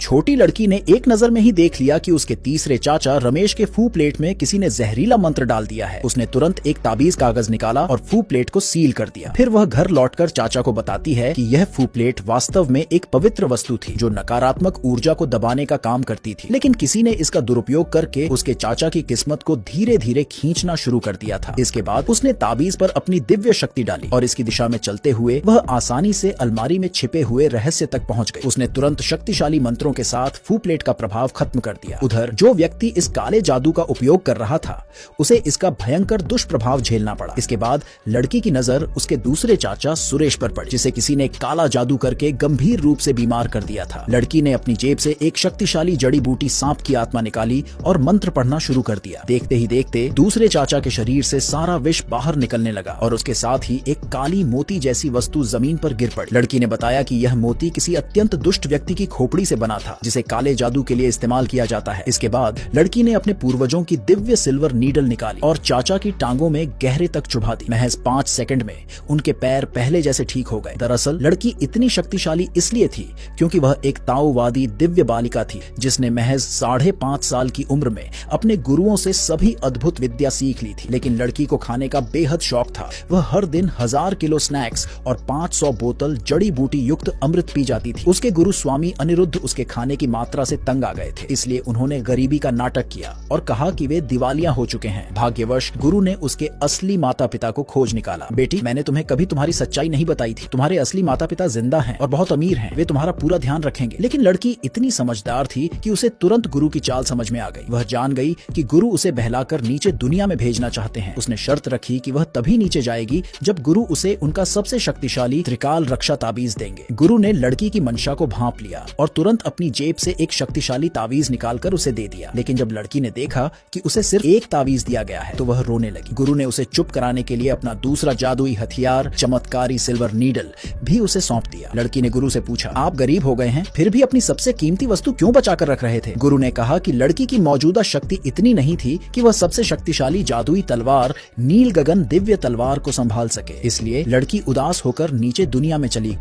छोटी लड़की ने एक नजर में ही देख लिया कि उसके तीसरे चाचा रमेश के फू प्लेट में किसी ने जहरीला मंत्र डाल दिया है। उसने तुरंत एक ताबीज कागज निकाला और फू प्लेट को सील कर दिया। फिर वह घर लौटकर चाचा को बताती है कि यह फू प्लेट वास्तव में एक पवित्र वस्तु थी जो नकारात्मक ऊर्जा को दबाने का काम करती थी, लेकिन किसी ने इसका दुरुपयोग करके उसके चाचा की किस्मत को धीरे धीरे खींचना शुरू कर दिया था। इसके बाद उसने ताबीज पर अपनी दिव्य शक्ति डाली और इसकी दिशा में चलते हुए वह आसानी से अलमारी में छिपे हुए रहस्य तक पहुंच गई। उसने तुरंत शक्तिशाली मंत्रों के साथ फू प्लेट का प्रभाव खत्म कर दिया। उधर जो व्यक्ति इस काले जादू का उपयोग कर रहा था उसे इसका भयंकर दुष्प्रभाव झेलना पड़ा। इसके बाद लड़की की नजर उसके दूसरे चाचा सुरेश पर पड़ी, जिसे किसी ने काला जादू करके गंभीर रूप से बीमार कर दिया था। लड़की ने अपनी जेब से एक शक्तिशाली जड़ी बूटी सांप की आत्मा निकाली और मंत्र पढ़ना शुरू कर दिया। देखते ही देखते दूसरे चाचा के शरीर से सारा विष बाहर निकलने लगा और उसके साथ ही एक काली मोती जैसी वस्तु जमीन पर गिर पड़ी। लड़की ने बताया कि यह मोती किसी अत्यंत दुष्ट व्यक्ति की खोपड़ी से बना था, जिसे काले जादू के लिए इस्तेमाल किया जाता है। इसके बाद लड़की ने अपने पूर्वजों की दिव्य सिल्वर नीडल निकाली और चाचा की टांगों में गहरे तक चुभा दी। महज 5 सेकंड में उनके पैर पहले जैसे ठीक हो गए। दरअसल लड़की इतनी शक्तिशाली इसलिए थी क्योंकि वह एक ताओवादी दिव्य बालिका थी, जिसने महज 5.5 साल की उम्र में अपने गुरुओं से सभी अद्भुत विद्या सीख ली थी। लेकिन लड़की को खाने का बेहद शौक था। वह हर दिन 1000 किलो स्नैक्स और 500 बोतल जड़ी बूटी युक्त अमृत पी जाती थी। उसके गुरु स्वामी अनिरुद्ध उसके खाने की मात्रा से तंग आ गए थे, इसलिए उन्होंने गरीबी का नाटक किया और कहा कि वे दिवालिया हो चुके हैं। भाग्यवश गुरु ने उसके असली माता पिता को खोज निकाला। बेटी, मैंने तुम्हें कभी तुम्हारी सच्चाई नहीं बताई थी। तुम्हारे असली माता पिता जिंदा हैं और बहुत अमीर हैं। वे तुम्हारा पूरा ध्यान रखेंगे। लेकिन लड़की इतनी समझदार थी कि उसे तुरंत गुरु की चाल समझ में आ गई। वह जान गई कि गुरु उसे बहलाकर नीचे दुनिया में भेजना चाहते हैं। उसने शर्त रखी कि वह तभी नीचे जाएगी जब गुरु उसे उनका सबसे शक्तिशाली त्रिकाल रक्षा ताबीज देंगे। गुरु ने लड़की की मंशा को भांप लिया और तुरंत अपनी जेब से एक शक्तिशाली ताबीज निकालकर उसे दे दिया। लेकिन जब लड़की ने देखा कि उसे सिर्फ एक ताबीज दिया गया है तो वह रोने लगी। गुरु ने उसे चुप कराने के लिए अपना दूसरा जादुई हथियार, चमत्कारी सिल्वर नीडल भी उसे सौंप दिया। लड़की ने गुरु से पूछा, आप गरीब हो गए हैं, फिर भी अपनी सबसे कीमती वस्तु क्यों बचा कर रख रहे थे? गुरु ने कहा कि लड़की की मौजूदा शक्ति इतनी नहीं थी कि वह सबसे शक्तिशाली जादुई तलवार नील गगन दिव्य तलवार को संभाल सके, इसलिए लड़की उदास होकर नीचे दुनिया में चली।